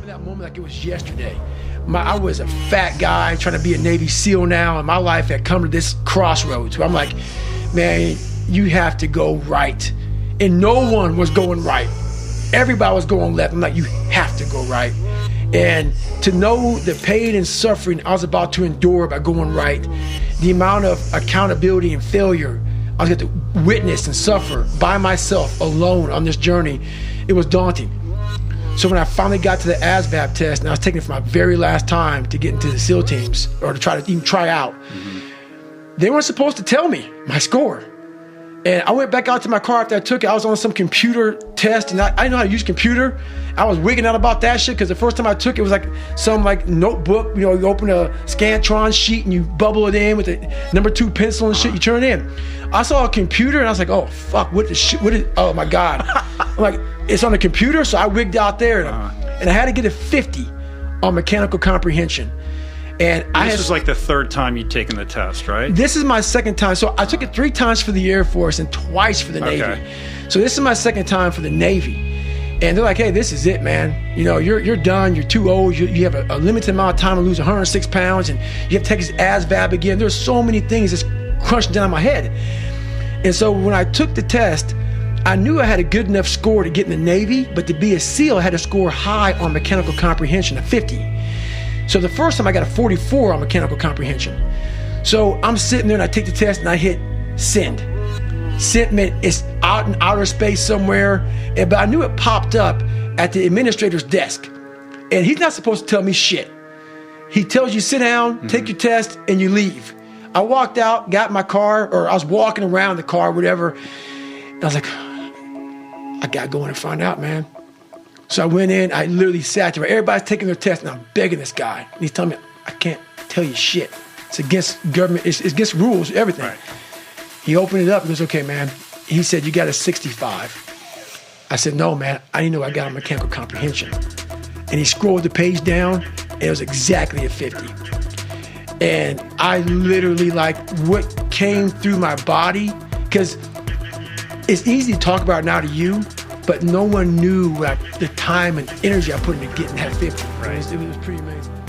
remember that moment like it was yesterday. I was a fat guy trying to be a Navy SEAL now, and my life had come to this crossroads where I'm like, man, you have to go right. And no one was going right. Everybody was going left. I'm like, you have to go right. And to know the pain and suffering I was about to endure by going right, the amount of accountability and failure I was going to witness and suffer by myself alone on this journey, it was daunting. So when I finally got to the ASVARB test, and I was taking it for my very last time to get into the SEAL teams or to try to even try out, they weren't supposed to tell me my score. And I went back out to my car after I took it. I was on some computer test, and I didn't know how to use computer. I was wigging out about that shit because the first time I took it was like some like notebook. You know, you open a Scantron sheet and you bubble it in with a #2 pencil and shit. You turn it in. I saw a computer and I was like, oh fuck, what the shit? What is? Oh my god! I'm like, it's on the computer, so I wigged out there and I had to get a 50 on mechanical comprehension. And this was like the third time you'd taken the test, right? This is my second time. So I took it 3 times for the Air Force and twice for the Navy. So this is my second time for the Navy. And they're like, hey, this is it, man. You know, you're done. You're too old. You have a limited amount of time to lose 106 pounds, and you have to take this ASVAB again. There's so many things that's crunching down my head. And so when I took the test, I knew I had a good enough score to get in the Navy, but to be a SEAL, I had to score high on mechanical comprehension, a 50. So the first time I got a 44 on mechanical comprehension. So I'm sitting there and I take the test and I hit send. Send meant it's out in outer space somewhere, but I knew it popped up at the administrator's desk. And he's not supposed to tell me shit. He tells you sit down, take your test, and you leave. I walked out, got in my car, or I was walking around the car, whatever. And I was like, I gotta go in and find out, man. So I went in, I literally sat there. Everybody's taking their test, and I'm begging this guy. And he's telling me, I can't tell you shit. It's against government, it's against rules, everything. Right. He opened it up and goes, okay, man. He said, you got a 65. I said, no, man, I didn't know I got a mechanical comprehension. And he scrolled the page down, and it was exactly a 50. And I literally, like, what came through my body, because it's easy to talk about now to you, but no one knew the time and energy I put into getting that 50. Right. It was pretty amazing.